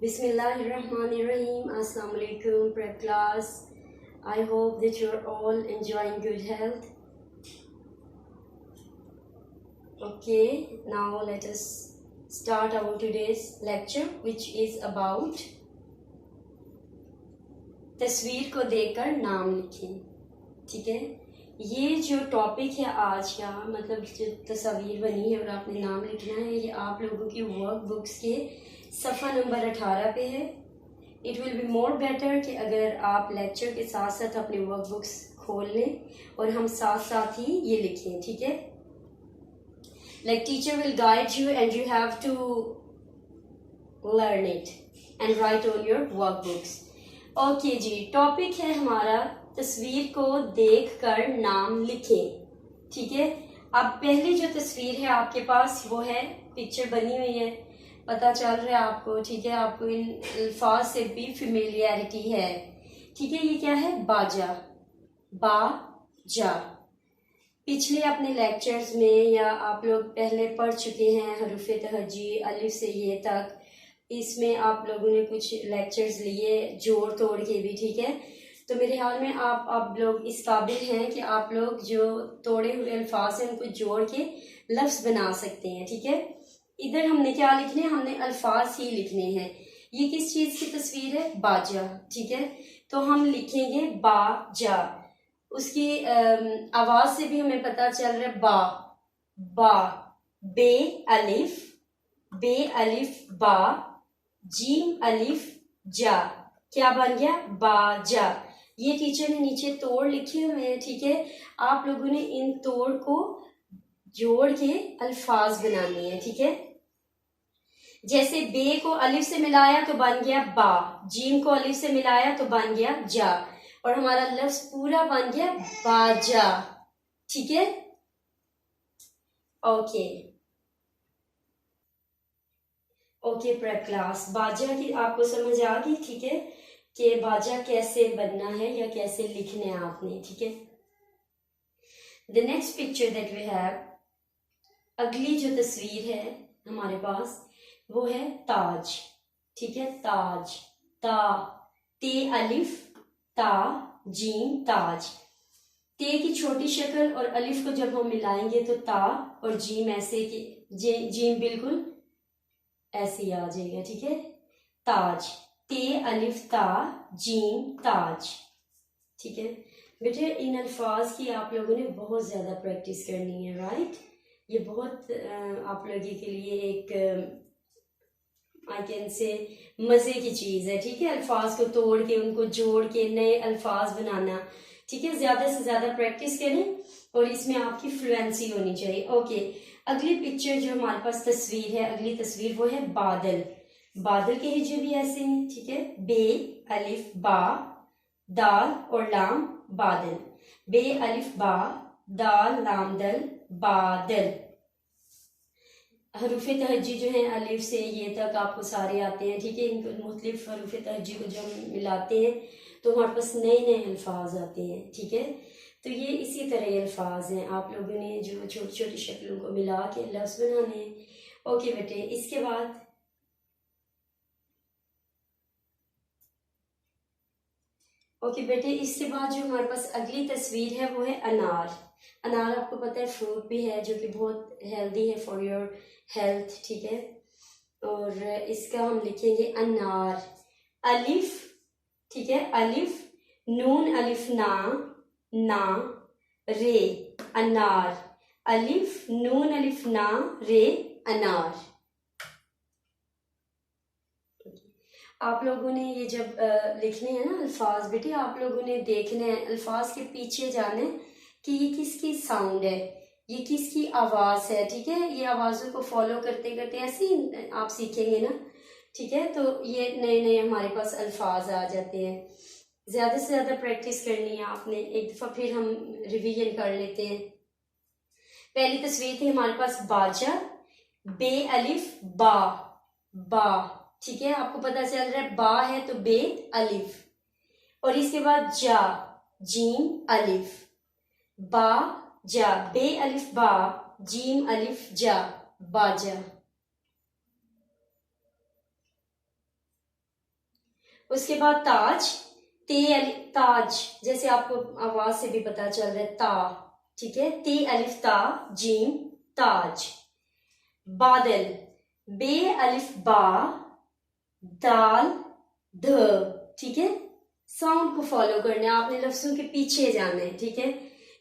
Bismillahirrahmanirrahim. Assalamu alaikum, prep class. I hope that you're all enjoying good health. Okay, now let us start our today's lecture, which is about तस्वीर को देखकर नाम लिखें. ठीक है, ये जो टॉपिक है आज का, मतलब जो तस्वीर बनी है और आपने नाम लिखना है, ये आप लोगों की वर्क बुक्स के सफ़ा नंबर 18 पे है. It will be more better कि अगर आप लेक्चर के साथ साथ अपनी वर्क बुक्स खोल लें और हम साथ साथ ही ये लिखें. ठीक है, like teacher will guide you and you have to learn it and write on your work books. Okay जी, टॉपिक है हमारा तस्वीर को देखकर नाम लिखें. ठीक है, अब पहली जो तस्वीर है आपके पास वो है, पिक्चर बनी हुई है, पता चल रहा है आपको. ठीक है, आपको इन अल्फाज से भी फेमिलियरिटी है. ठीक है, ये क्या है? बाजा. बाजा. पिछले अपने लेक्चर्स में या आप लोग पहले पढ़ चुके हैं हरूफ तहज्जी अलिफ से ये तक. इसमें आप लोगों ने कुछ लेक्चर्स लिए जोड़ तोड़ के भी. ठीक है, तो मेरे ख्याल में आप लोग इस काबिल हैं कि आप लोग जो तोड़े हुए अल्फाज हैं उनको जोड़ के लफ्ज़ बना सकते हैं. ठीक है, इधर हमने क्या लिखने हैं? हमने अल्फाज ही लिखने हैं. ये किस चीज़ की तस्वीर है? बाजा. ठीक है, तो हम लिखेंगे बाजा. उसकी आवाज़ से भी हमें पता चल रहा है बा. बा. बे अलिफ. बे अलिफ बा. जीम अलिफ जा. क्या बन गया? बाजा. ये टीचर ने नीचे तोड़ लिखे हुए हैं. ठीक है, आप लोगों ने इन तोड़ को जोड़ के अल्फाज बनाने हैं. ठीक है, जैसे बे को अलिफ से मिलाया तो बन गया बा, जीम को अलिफ से मिलाया तो बन गया जा, और हमारा लफ्ज पूरा बन गया बाजा. ठीक है, ओके ओके प्रेप क्लास, बाजा की आपको समझ आ गई. ठीक है, कि बाजा कैसे बनना है या कैसे लिखना है आपने. ठीक है, the next picture that we have, अगली जो तस्वीर है हमारे पास वो है ताज. ठीक है, ताज. ता. ते अलिफ ता जीम ताज. ते की छोटी शक्ल और अलिफ को जब हम मिलाएंगे तो ता, और जीम ऐसे कि जीम बिल्कुल ऐसे आ जाएगा. ठीक है, ताज. ते अलिफ ता जीम ताज. ठीक है बेटे, इन अल्फाज की आप लोगों ने बहुत ज्यादा प्रैक्टिस करनी है. राइट, ये बहुत आप लोगों के लिए एक आई कैन से मजे की चीज है. ठीक है, अल्फाज को तोड़ के उनको जोड़ के नए अल्फाज बनाना. ठीक है, ज्यादा से ज्यादा प्रैक्टिस करें और इसमें आपकी फ्लुएंसी होनी चाहिए. ओके, अगली पिक्चर जो हमारे पास तस्वीर है, अगली तस्वीर वो है बादल. बादल के हिज्जे भी ऐसे हैं. ठीक है, बे अलिफ बा दाल और लाम बादल. बे अलिफ बा दाल लाम दल बादल. हरूफ तहज्जी जो है अलिफ से ये तक आपको सारे आते हैं. ठीक है, इनको मुख्तलिफ हरूफ तहज्जी को जब हम मिलाते हैं तो हमारे पास नए नए अल्फाज आते हैं. ठीक है, तो ये इसी तरह ये अल्फाज हैं. आप लोगों ने जो छोटी छोटी शक्लों को मिला के लफ्ज़ बनाने हैं. ओके बेटे, इसके बाद ओके बेटे, इसके बाद जो हमारे पास अगली तस्वीर है वो है अनार. अनार आपको पता है फ्रूट भी है जो कि बहुत हेल्दी है फॉर योर हेल्थ. ठीक है, और इसका हम लिखेंगे अनार. अलिफ. ठीक है, अलिफ नून अलिफ ना ना रे अनार. अलिफ नून अलिफ ना रे अनार. आप लोगों ने ये जब लिखने हैं ना अल्फाज बेटे, आप लोगों ने देखने हैं अल्फाज के पीछे जाने कि ये किसकी साउंड है, ये किसकी आवाज है. ठीक है, ये आवाजों को फॉलो करते करते ऐसे ही आप सीखेंगे ना. ठीक है, तो ये नए नए हमारे पास अल्फाज आ जाते हैं. ज्यादा से ज्यादा प्रैक्टिस करनी है आपने. एक दफा फिर हम रिवीजन कर लेते हैं. पहली तस्वीर थी हमारे पास बाजा. बे अलिफ बा. बा. ठीक है, आपको पता चल रहा है बा है तो बे अलिफ, और इसके बाद जा जीम अलिफ. बा जा. बे अलिफ बा जीम अलिफ जा बाजा. उसके बाद ताज, ताज, जैसे आपको आवाज से भी पता चल रहा है ता, ठीक है, ते अलिफ ता जीम ताज। बादल, बे अलिफ बा दाल ध, ठीक है। साउंड को फॉलो करना है, आपने लफ्जों के पीछे जाना है, ठीक है,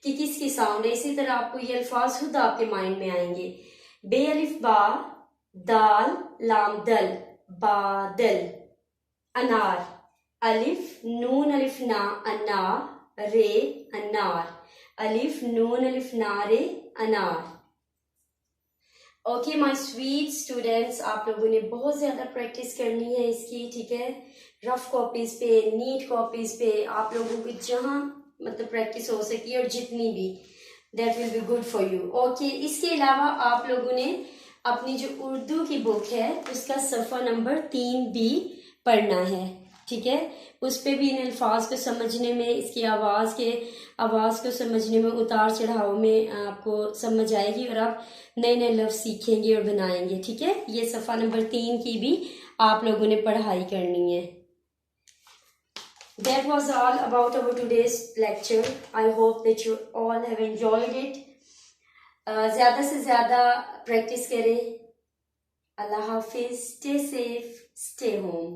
कि किसकी साउंड है। इसी तरह आपको ये अल्फाज खुद आपके माइंड में आएंगे। बे अलिफ बा दाल लाम दल बादल। अनार, अलिफ नून अलिफ ना अन्ना रे अनार, अलिफ नून अलिफ ना रे अनार। ओके माय स्वीट स्टूडेंट्स, आप लोगों ने बहुत ज्यादा प्रैक्टिस करनी है इसकी, ठीक है। रफ कॉपीज पे, नीट कॉपीज पे आप लोगों को जहां मतलब प्रैक्टिस हो सकी और जितनी भी, that will be good for you. Okay, इसके अलावा आप लोगों ने अपनी जो उर्दू की बुक है उसका सफ़ा नंबर 3 भी पढ़ना है, ठीक है। उस पे भी इन अल्फाज को समझने में, इसकी आवाज़ को समझने में उतार चढ़ाव में आपको समझ आएगी और आप नए नए लफ्ज सीखेंगे और बनाएंगे, ठीक है। ये सफ़ा नंबर 3 की भी आप लोगों ने पढ़ाई करनी है। That was all about our today's lecture. I hope that you all have enjoyed it. ज़्यादा से ज़्यादा प्रैक्टिस करें। अल्लाह हाफिज, stay safe, stay home.